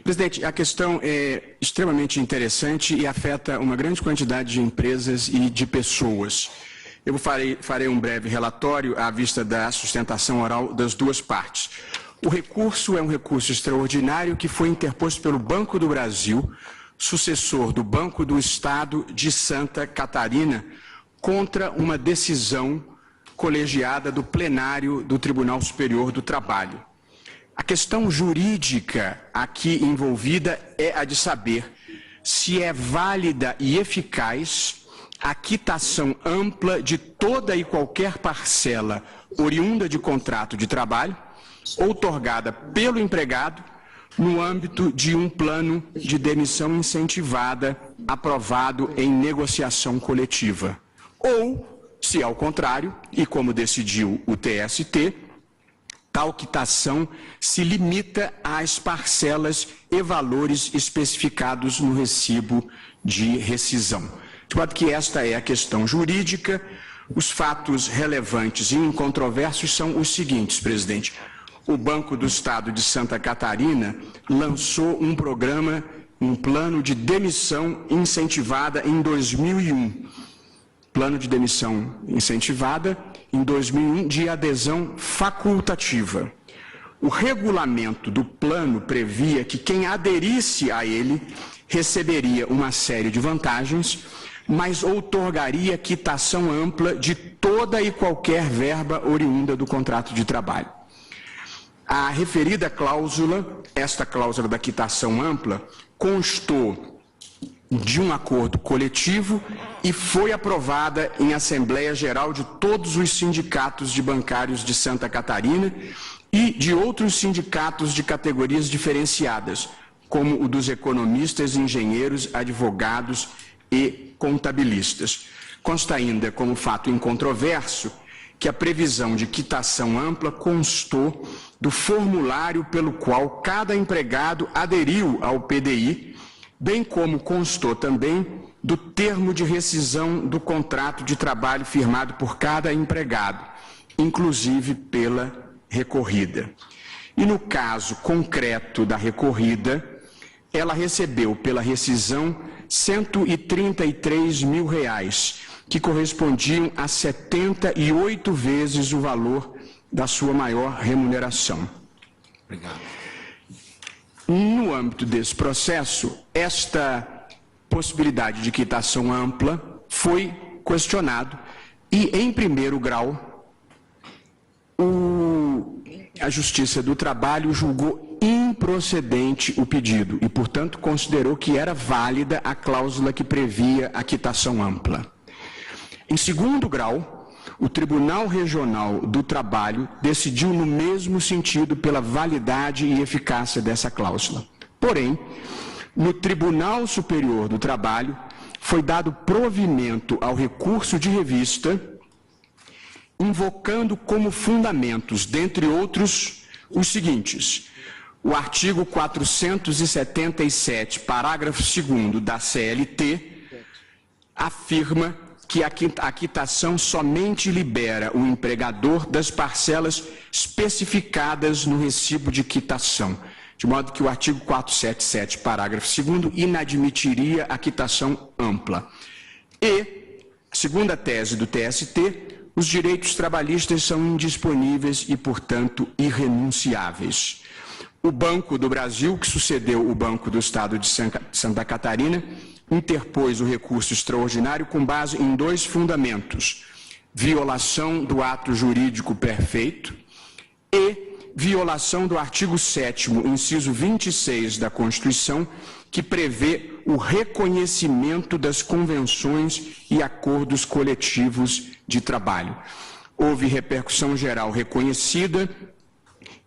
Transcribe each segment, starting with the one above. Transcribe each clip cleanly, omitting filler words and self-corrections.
Presidente, a questão é extremamente interessante e afeta uma grande quantidade de empresas e de pessoas. Eu farei um breve relatório à vista da sustentação oral das duas partes. O recurso é um recurso extraordinário que foi interposto pelo Banco do Brasil, sucessor do Banco do Estado de Santa Catarina, contra uma decisão colegiada do plenário do Tribunal Superior do Trabalho. A questão jurídica aqui envolvida é a de saber se é válida e eficaz a quitação ampla de toda e qualquer parcela oriunda de contrato de trabalho outorgada pelo empregado no âmbito de um plano de demissão incentivada aprovado em negociação coletiva. Ou, se ao contrário, e como decidiu o TST, tal quitação se limita às parcelas e valores especificados no recibo de rescisão. De modo que esta é a questão jurídica. Os fatos relevantes e incontroversos são os seguintes, presidente. O Banco do Estado de Santa Catarina lançou um programa, um plano de demissão incentivada em 2001. Plano de demissão incentivada em 2001 de adesão facultativa. O regulamento do plano previa que quem aderisse a ele receberia uma série de vantagens, mas outorgaria quitação ampla de toda e qualquer verba oriunda do contrato de trabalho. A referida cláusula, esta cláusula da quitação ampla, constou de um acordo coletivo e foi aprovada em Assembleia Geral de todos os sindicatos de bancários de Santa Catarina e de outros sindicatos de categorias diferenciadas, como o dos economistas, engenheiros, advogados e contabilistas. Consta ainda, como fato incontroverso, que a previsão de quitação ampla constou do formulário pelo qual cada empregado aderiu ao PDI, bem como constou também do termo de rescisão do contrato de trabalho firmado por cada empregado, inclusive pela recorrida. E no caso concreto da recorrida, ela recebeu pela rescisão R$133 mil, que correspondiam a 78 vezes o valor da sua maior remuneração. Obrigado. No âmbito desse processo, esta possibilidade de quitação ampla foi questionado e, em primeiro grau, a Justiça do Trabalho julgou improcedente o pedido e, portanto, considerou que era válida a cláusula que previa a quitação ampla. Em segundo grau, o Tribunal Regional do Trabalho decidiu no mesmo sentido pela validade e eficácia dessa cláusula. Porém, no Tribunal Superior do Trabalho, foi dado provimento ao recurso de revista, invocando como fundamentos, dentre outros, os seguintes: o artigo 477, parágrafo 2º da CLT, afirma que a quitação somente libera o empregador das parcelas especificadas no recibo de quitação, de modo que o artigo 477, parágrafo 2º, inadmitiria a quitação ampla. E, segundo a tese do TST, os direitos trabalhistas são indisponíveis e, portanto, irrenunciáveis. O Banco do Brasil, que sucedeu o Banco do Estado de Santa Catarina, interpôs o recurso extraordinário com base em dois fundamentos: violação do ato jurídico perfeito e violação do artigo 7º, inciso 26 da Constituição, que prevê o reconhecimento das convenções e acordos coletivos de trabalho. Houve repercussão geral reconhecida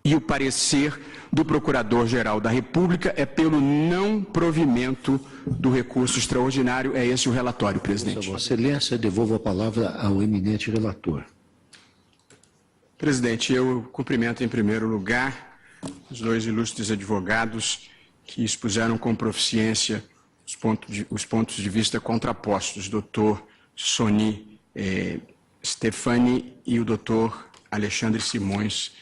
e o parecer do Procurador-Geral da República é pelo não provimento do recurso extraordinário. É esse o relatório, presidente. Vossa Excelência, devolvo a palavra ao eminente relator. Presidente, eu cumprimento em primeiro lugar os dois ilustres advogados que expuseram com proficiência os pontos de vista contrapostos, doutor Soni Stefani e o doutor Alexandre Simões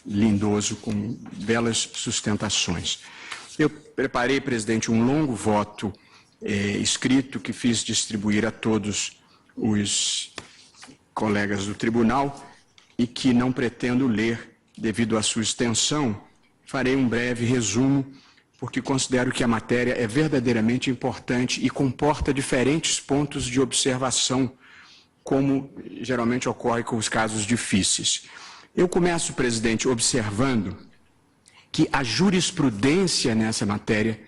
Lindoso, com belas sustentações. Eu preparei, presidente, um longo voto escrito que fiz distribuir a todos os colegas do tribunal e que não pretendo ler devido à sua extensão. Farei um breve resumo, porque considero que a matéria é verdadeiramente importante e comporta diferentes pontos de observação, como geralmente ocorre com os casos difíceis. Eu começo, presidente, observando que a jurisprudência nessa matéria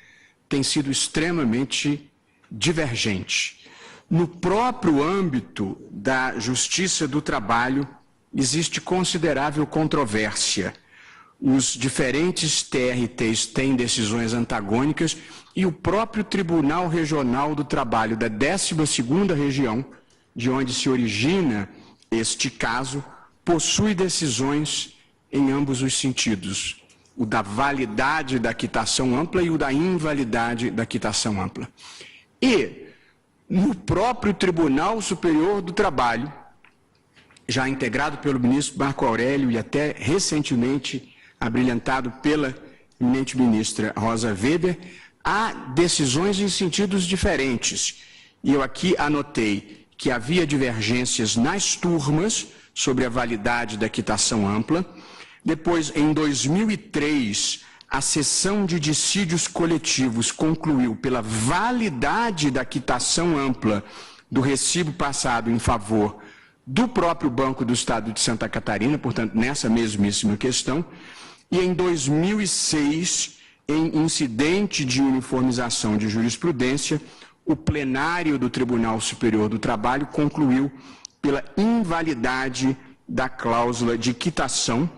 tem sido extremamente divergente. No próprio âmbito da Justiça do Trabalho, existe considerável controvérsia. Os diferentes TRTs têm decisões antagônicas e o próprio Tribunal Regional do Trabalho da 12ª Região, de onde se origina este caso, possui decisões em ambos os sentidos, o da validade da quitação ampla e o da invalidade da quitação ampla. E, no próprio Tribunal Superior do Trabalho, já integrado pelo ministro Marco Aurélio e até recentemente abrilhantado pela eminente ministra Rosa Weber, há decisões em sentidos diferentes. E eu aqui anotei que havia divergências nas turmas sobre a validade da quitação ampla. Depois, em 2003, a sessão de dissídios coletivos concluiu pela validade da quitação ampla do recibo passado em favor do próprio Banco do Estado de Santa Catarina, portanto, nessa mesmíssima questão. E em 2006, em incidente de uniformização de jurisprudência, o plenário do Tribunal Superior do Trabalho concluiu pela invalidade da cláusula de quitação,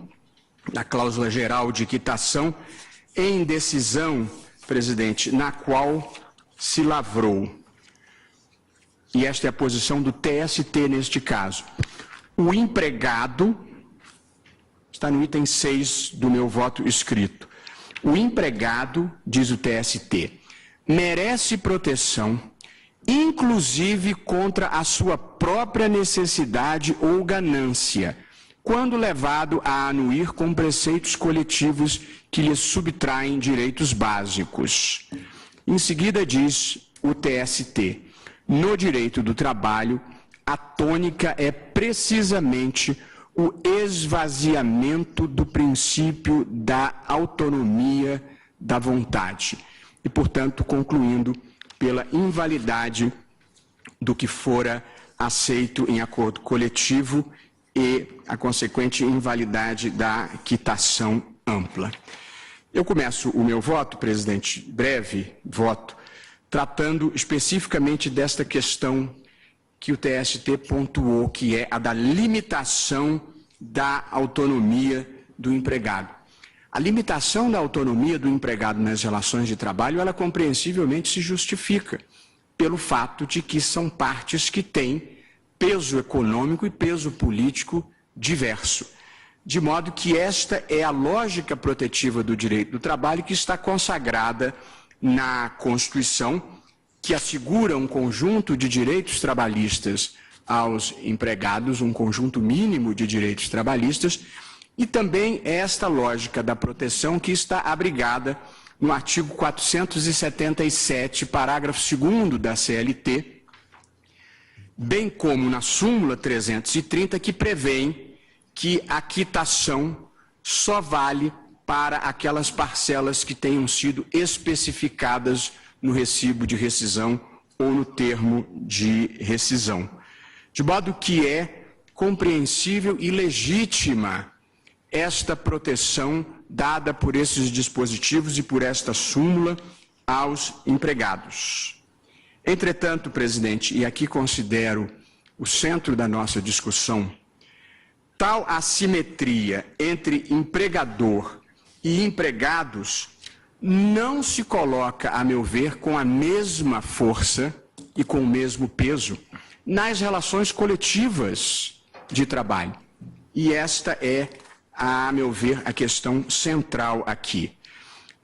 da cláusula geral de quitação, em decisão, presidente, na qual se lavrou, e esta é a posição do TST neste caso, o empregado, está no item 6 do meu voto escrito, o empregado, diz o TST, merece proteção, inclusive contra a sua própria necessidade ou ganância, quando levado a anuir com preceitos coletivos que lhe subtraem direitos básicos. Em seguida diz o TST, no direito do trabalho, a tônica é precisamente o esvaziamento do princípio da autonomia da vontade e, portanto, concluindo pela invalidade do que fora aceito em acordo coletivo e a consequente invalidade da quitação ampla. Eu começo o meu voto, presidente, breve voto, tratando especificamente desta questão que o TST pontuou, que é a da limitação da autonomia do empregado. A limitação da autonomia do empregado nas relações de trabalho, ela compreensivelmente se justifica pelo fato de que são partes que têm peso econômico e peso político diverso. De modo que esta é a lógica protetiva do direito do trabalho que está consagrada na Constituição, que assegura um conjunto de direitos trabalhistas aos empregados, um conjunto mínimo de direitos trabalhistas, e também esta lógica da proteção que está abrigada no artigo 477, parágrafo 2º da CLT, bem como na súmula 330, que prevêem que a quitação só vale para aquelas parcelas que tenham sido especificadas no recibo de rescisão ou no termo de rescisão. De modo que é compreensível e legítima esta proteção dada por esses dispositivos e por esta súmula aos empregados. Entretanto, presidente, e aqui considero o centro da nossa discussão, tal assimetria entre empregador e empregados não se coloca, a meu ver, com a mesma força e com o mesmo peso nas relações coletivas de trabalho. E esta é, a meu ver, a questão central aqui.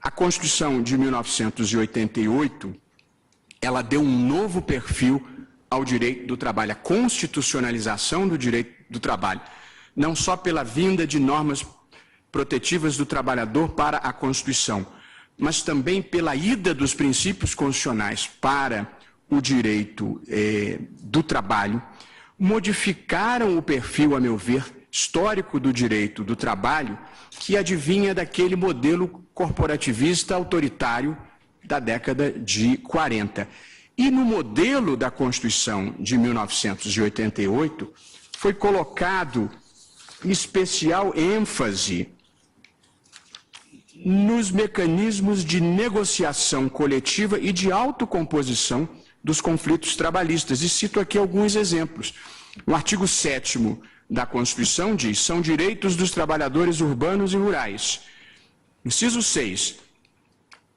A Constituição de 1988, ela deu um novo perfil ao direito do trabalho, a constitucionalização do direito do trabalho, não só pela vinda de normas protetivas do trabalhador para a Constituição, mas também pela ida dos princípios constitucionais para o direito do trabalho, modificaram o perfil, a meu ver, histórico do direito do trabalho, que advinha daquele modelo corporativista autoritário da década de 40. E no modelo da Constituição de 1988, foi colocado especial ênfase nos mecanismos de negociação coletiva e de autocomposição dos conflitos trabalhistas. E cito aqui alguns exemplos. O artigo 7º da Constituição diz: são direitos dos trabalhadores urbanos e rurais. Inciso 6,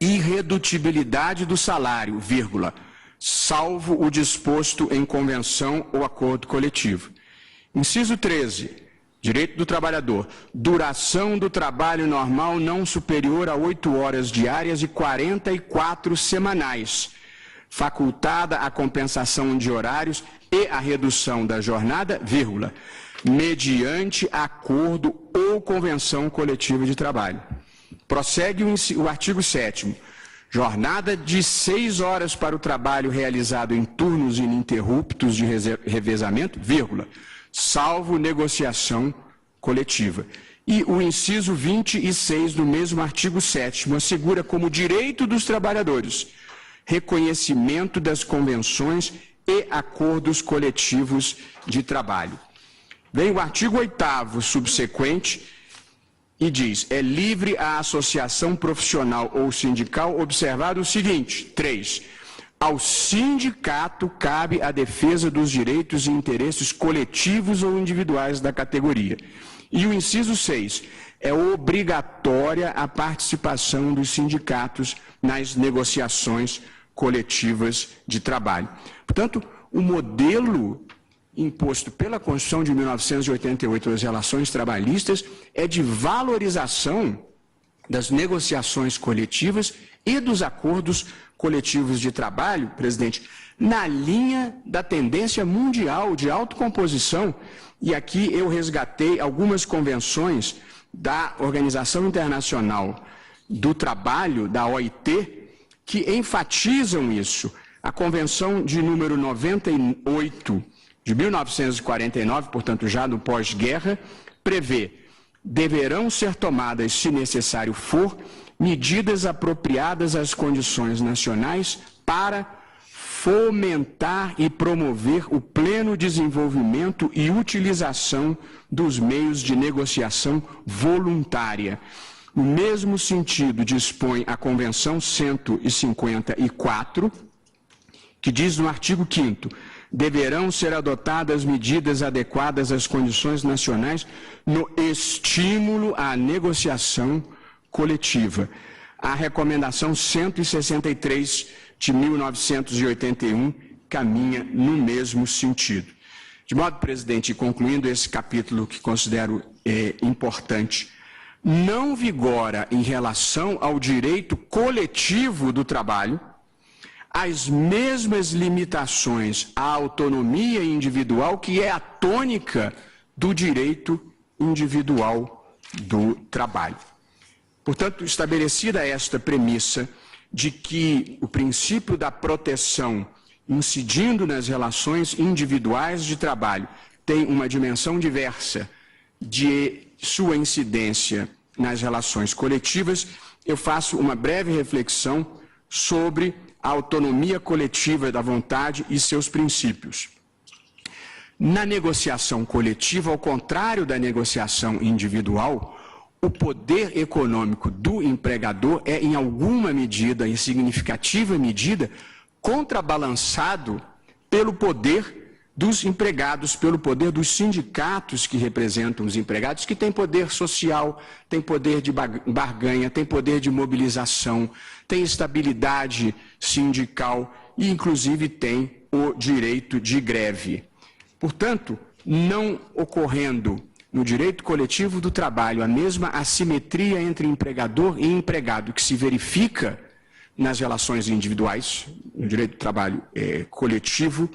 irredutibilidade do salário, vírgula, salvo o disposto em convenção ou acordo coletivo. Inciso 13, direito do trabalhador, duração do trabalho normal não superior a 8 horas diárias e 44 semanais, facultada a compensação de horários e a redução da jornada, vírgula, mediante acordo ou convenção coletiva de trabalho. Prossegue o artigo 7º. Jornada de 6 horas para o trabalho realizado em turnos ininterruptos de revezamento, vírgula, salvo negociação coletiva. E o inciso 26 do mesmo artigo 7º assegura como direito dos trabalhadores reconhecimento das convenções e acordos coletivos de trabalho. Vem o artigo 8º subsequente e diz: é livre a associação profissional ou sindical, observado o seguinte: 3. Ao sindicato cabe a defesa dos direitos e interesses coletivos ou individuais da categoria. E o inciso 6. É obrigatória a participação dos sindicatos nas negociações coletivas de trabalho. Portanto, o modelo imposto pela Constituição de 1988 das relações trabalhistas é de valorização das negociações coletivas e dos acordos coletivos de trabalho, presidente, na linha da tendência mundial de autocomposição. E aqui eu resgatei algumas convenções da Organização Internacional do Trabalho, da OIT, que enfatizam isso. A Convenção de número 98 de 1949, portanto já no pós-guerra, prevê: deverão ser tomadas, se necessário for, medidas apropriadas às condições nacionais para fomentar e promover o pleno desenvolvimento e utilização dos meios de negociação voluntária. No mesmo sentido dispõe a Convenção 154, que diz no artigo 5º: deverão ser adotadas medidas adequadas às condições nacionais no estímulo à negociação coletiva. A recomendação 163 de 1981 caminha no mesmo sentido. De modo, presidente, concluindo esse capítulo que considero importante, não vigora em relação ao direito coletivo do trabalho as mesmas limitações à autonomia individual que é a tônica do direito individual do trabalho. Portanto, estabelecida esta premissa de que o princípio da proteção, incidindo nas relações individuais de trabalho, tem uma dimensão diversa de sua incidência nas relações coletivas, eu faço uma breve reflexão sobre a autonomia coletiva da vontade e seus princípios. Na negociação coletiva, ao contrário da negociação individual, o poder econômico do empregador é, em alguma medida, em significativa medida, contrabalançado pelo poder dos empregados, pelo poder dos sindicatos que representam os empregados, que têm poder social, têm poder de barganha, têm poder de mobilização, têm estabilidade sindical e, inclusive, têm o direito de greve. Portanto, não ocorrendo no direito coletivo do trabalho a mesma assimetria entre empregador e empregado que se verifica nas relações individuais, no direito do trabalho coletivo,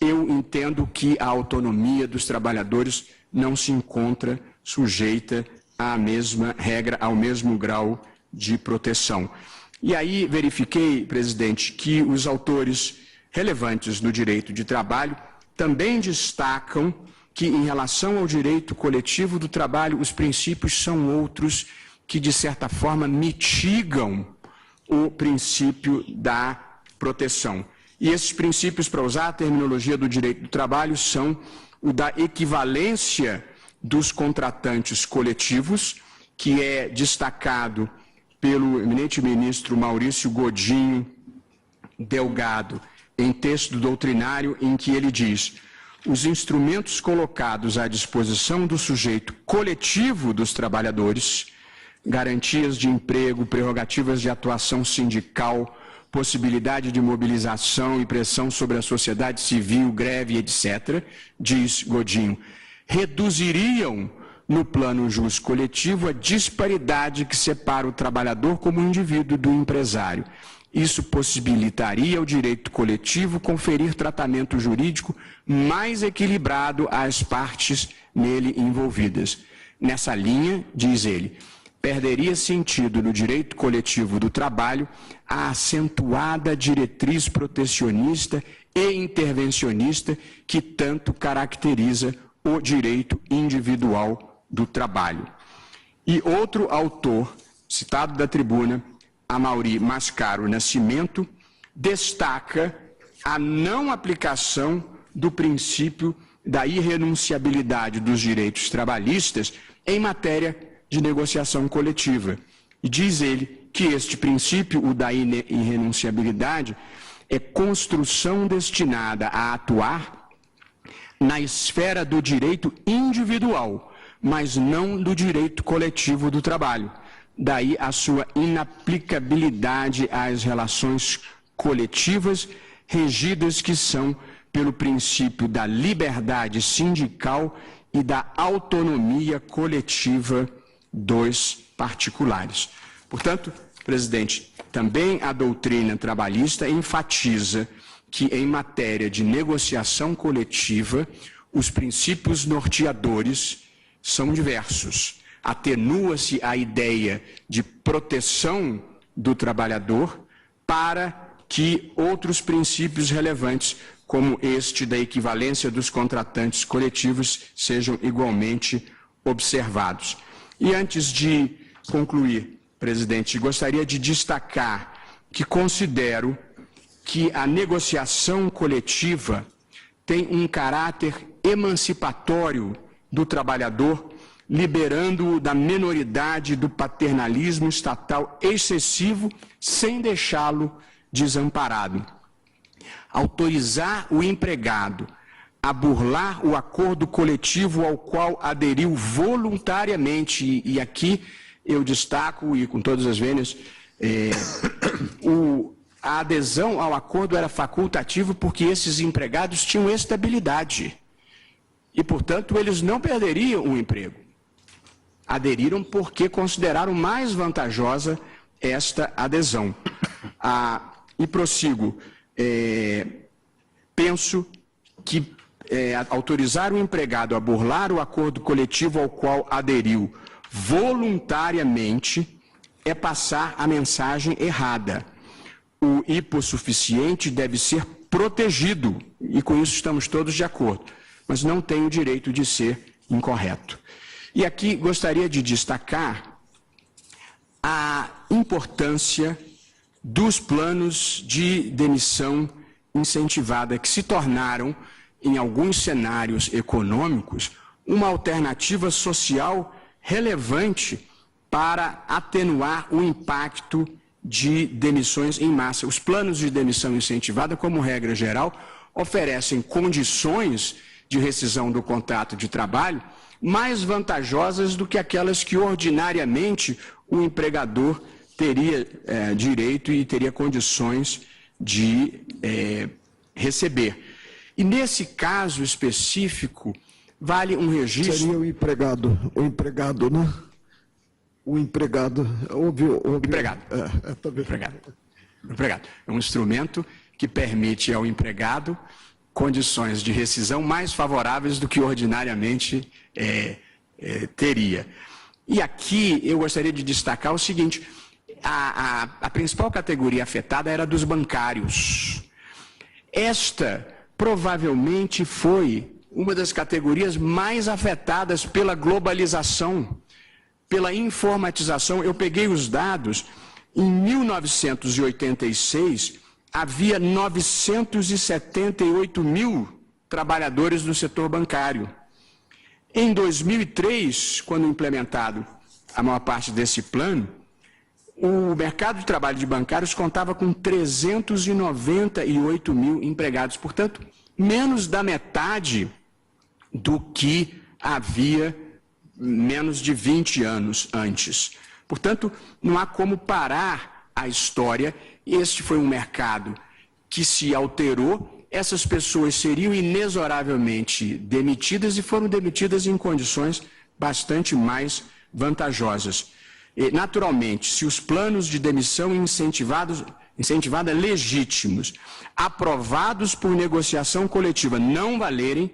eu entendo que a autonomia dos trabalhadores não se encontra sujeita à mesma regra, ao mesmo grau de proteção. E aí verifiquei, presidente, que os autores relevantes no direito de trabalho também destacam que, em relação ao direito coletivo do trabalho, os princípios são outros que, de certa forma, mitigam o princípio da proteção. E esses princípios, para usar a terminologia do direito do trabalho, são o da equivalência dos contratantes coletivos, que é destacado pelo eminente ministro Maurício Godinho Delgado, em texto doutrinário em que ele diz: os instrumentos colocados à disposição do sujeito coletivo dos trabalhadores, garantias de emprego, prerrogativas de atuação sindical, possibilidade de mobilização e pressão sobre a sociedade civil, greve, etc., diz Godinho, reduziriam no plano jus coletivo a disparidade que separa o trabalhador como indivíduo do empresário. Isso possibilitaria ao direito coletivo conferir tratamento jurídico mais equilibrado às partes nele envolvidas. Nessa linha, diz ele, perderia sentido no direito coletivo do trabalho a acentuada diretriz protecionista e intervencionista que tanto caracteriza o direito individual do trabalho. E outro autor, citado da tribuna, Amaury Mascaro Nascimento, destaca a não aplicação do princípio da irrenunciabilidade dos direitos trabalhistas em matéria de negociação coletiva. E diz ele que este princípio, o da irrenunciabilidade, é construção destinada a atuar na esfera do direito individual, mas não do direito coletivo do trabalho. Daí a sua inaplicabilidade às relações coletivas, regidas que são pelo princípio da liberdade sindical e da autonomia coletiva dos particulares. Portanto, presidente, também a doutrina trabalhista enfatiza que, em matéria de negociação coletiva, os princípios norteadores são diversos. Atenua-se a ideia de proteção do trabalhador para que outros princípios relevantes, como este da equivalência dos contratantes coletivos, sejam igualmente observados. E antes de concluir, presidente, gostaria de destacar que considero que a negociação coletiva tem um caráter emancipatório do trabalhador, liberando-o da menoridade do paternalismo estatal excessivo, sem deixá-lo desamparado. Autorizar o empregado a burlar o acordo coletivo ao qual aderiu voluntariamente, e aqui eu destaco, e com todas as vênias, a adesão ao acordo era facultativa porque esses empregados tinham estabilidade e, portanto, eles não perderiam o emprego. Aderiram porque consideraram mais vantajosa esta adesão. E prossigo, penso que autorizar o empregado a burlar o acordo coletivo ao qual aderiu voluntariamente é passar a mensagem errada. O hipossuficiente deve ser protegido, e com isso estamos todos de acordo, mas não tem o direito de ser incorreto. E aqui gostaria de destacar a importância dos planos de demissão incentivada, que se tornaram, em alguns cenários econômicos, uma alternativa social relevante para atenuar o impacto de demissões em massa. Os planos de demissão incentivada, como regra geral, oferecem condições de rescisão do contrato de trabalho mais vantajosas do que aquelas que ordinariamente o empregador teria direito e teria condições de receber. E nesse caso específico, vale um registro... Seria o empregado, né? O empregado... Empregado. Empregado. É um instrumento que permite ao empregado condições de rescisão mais favoráveis do que ordinariamente teria. E aqui eu gostaria de destacar o seguinte: a principal categoria afetada era dos bancários. Esta provavelmente foi uma das categorias mais afetadas pela globalização, pela informatização. Eu peguei os dados, em 1986, havia 978 mil trabalhadores no setor bancário. Em 2003, quando implementado a maior parte desse plano, o mercado de trabalho de bancários contava com 398 mil empregados. Portanto, menos da metade do que havia menos de 20 anos antes. Portanto, não há como parar a história. Este foi um mercado que se alterou. Essas pessoas seriam inexoravelmente demitidas e foram demitidas em condições bastante mais vantajosas. E, naturalmente, se os planos de demissão incentivada legítimos, aprovados por negociação coletiva, não valerem,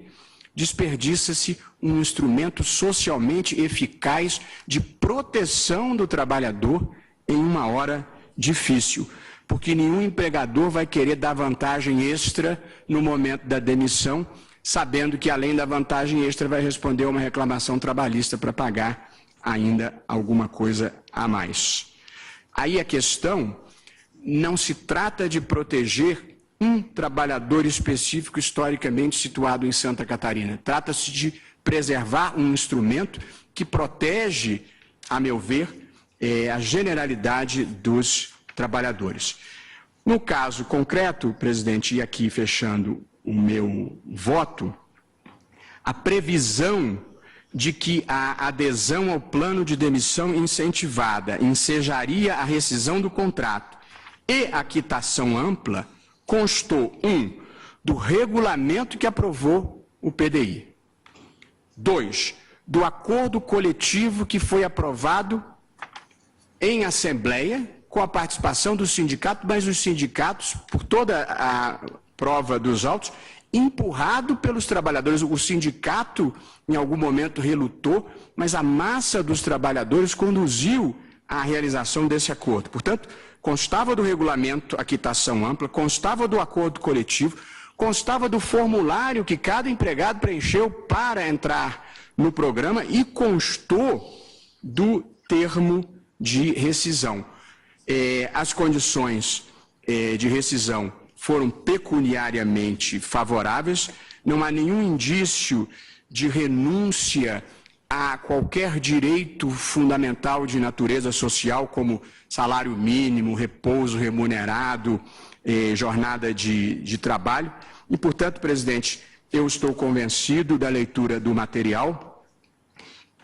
desperdiça-se um instrumento socialmente eficaz de proteção do trabalhador em uma hora difícil, porque nenhum empregador vai querer dar vantagem extra no momento da demissão, sabendo que, além da vantagem extra, vai responder a uma reclamação trabalhista para pagar ainda alguma coisa a mais. Aí a questão não se trata de proteger um trabalhador específico historicamente situado em Santa Catarina. Trata-se de preservar um instrumento que protege, a meu ver, a generalidade dos trabalhadores. No caso concreto, presidente, e aqui fechando o meu voto, a previsão de que a adesão ao plano de demissão incentivada ensejaria a rescisão do contrato e a quitação ampla constou, do regulamento que aprovou o PDI. 2, do acordo coletivo que foi aprovado em assembleia, com a participação do sindicato, mas os sindicatos, por toda a prova dos autos, empurrado pelos trabalhadores. O sindicato, em algum momento, relutou, mas a massa dos trabalhadores conduziu à realização desse acordo. Portanto, constava do regulamento a quitação ampla, constava do acordo coletivo, constava do formulário que cada empregado preencheu para entrar no programa e constou do termo de rescisão. As condições de rescisão foram pecuniariamente favoráveis, não há nenhum indício de renúncia a qualquer direito fundamental de natureza social, como salário mínimo, repouso remunerado, jornada de trabalho. E, portanto, presidente, eu estou convencido da leitura do material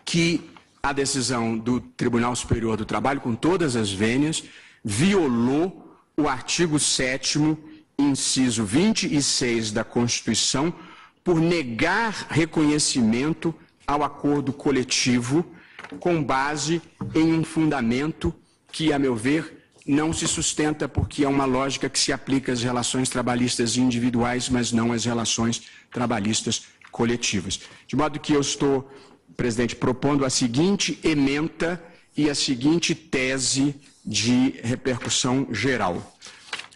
que a decisão do Tribunal Superior do Trabalho, com todas as vênias, violou o artigo 7º, inciso 26 da Constituição, por negar reconhecimento ao acordo coletivo com base em um fundamento que, a meu ver, não se sustenta, porque é uma lógica que se aplica às relações trabalhistas individuais, mas não às relações trabalhistas coletivas. De modo que eu estou, presidente, propondo a seguinte ementa e a seguinte tese de repercussão geral.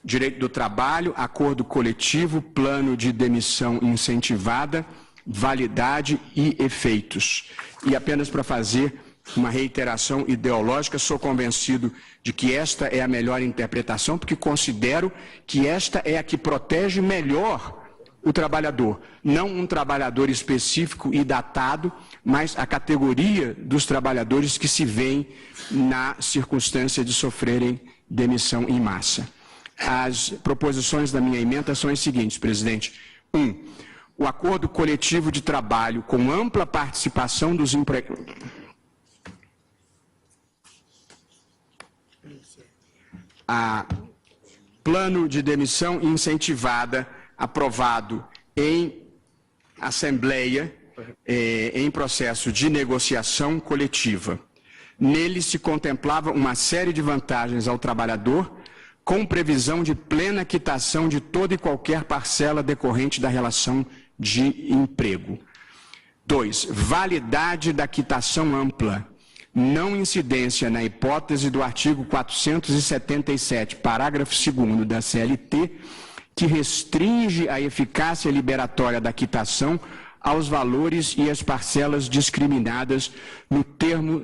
Direito do trabalho, acordo coletivo, plano de demissão incentivada, validade e efeitos. E apenas para fazer uma reiteração ideológica, sou convencido de que esta é a melhor interpretação, porque considero que esta é a que protege melhor o trabalhador, não um trabalhador específico e datado, mas a categoria dos trabalhadores que se veem na circunstância de sofrerem demissão em massa. As proposições da minha emenda são as seguintes, presidente. 1. O acordo coletivo de trabalho com ampla participação dos empregados. Plano de demissão incentivada, aprovado em assembleia, em processo de negociação coletiva. Nele se contemplava uma série de vantagens ao trabalhador, com previsão de plena quitação de toda e qualquer parcela decorrente da relação de emprego. 2. Validade da quitação ampla. não incidência na hipótese do artigo 477, parágrafo 2º da CLT, que restringe a eficácia liberatória da quitação aos valores e às parcelas discriminadas no termo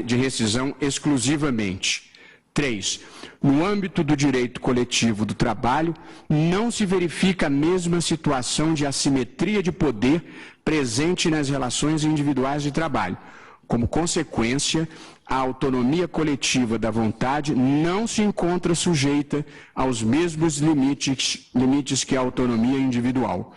de rescisão exclusivamente. 3. No âmbito do direito coletivo do trabalho, não se verifica a mesma situação de assimetria de poder presente nas relações individuais de trabalho. Como consequência, a autonomia coletiva da vontade não se encontra sujeita aos mesmos limites que a autonomia individual.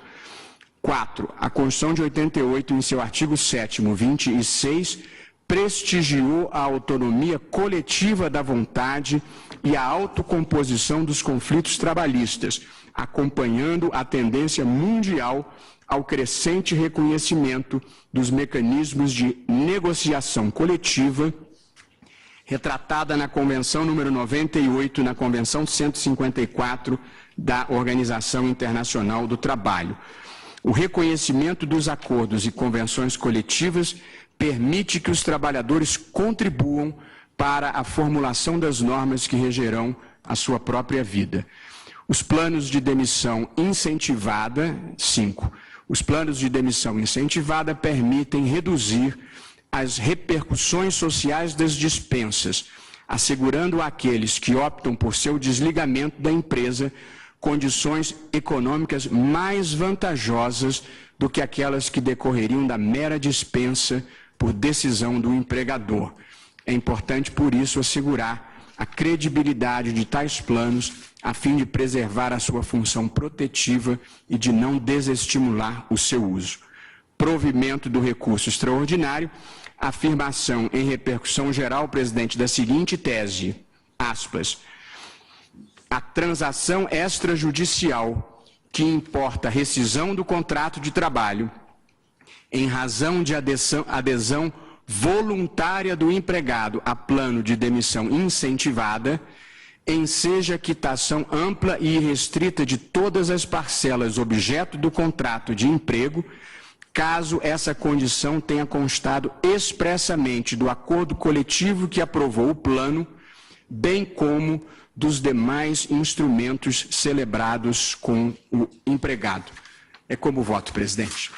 4. A Constituição de 88, em seu artigo 7º, 26, prestigiou a autonomia coletiva da vontade e a autocomposição dos conflitos trabalhistas, acompanhando a tendência mundial ao crescente reconhecimento dos mecanismos de negociação coletiva, retratada na Convenção número 98 e na Convenção 154 da Organização Internacional do Trabalho. O reconhecimento dos acordos e convenções coletivas permite que os trabalhadores contribuam para a formulação das normas que regerão a sua própria vida. Os planos de demissão incentivada, 5. Os planos de demissão incentivada permitem reduzir as repercussões sociais das dispensas, assegurando àqueles que optam por seu desligamento da empresa condições econômicas mais vantajosas do que aquelas que decorreriam da mera dispensa por decisão do empregador. É importante, por isso, assegurar a credibilidade de tais planos a fim de preservar a sua função protetiva e de não desestimular o seu uso. Provimento do recurso extraordinário, afirmação em repercussão geral, presidente, da seguinte tese, aspas, a transação extrajudicial que importa a rescisão do contrato de trabalho em razão de adesão voluntária do empregado a plano de demissão incentivada, enseja quitação ampla e irrestrita de todas as parcelas objeto do contrato de emprego, caso essa condição tenha constado expressamente do acordo coletivo que aprovou o plano, bem como dos demais instrumentos celebrados com o empregado. É como voto, presidente.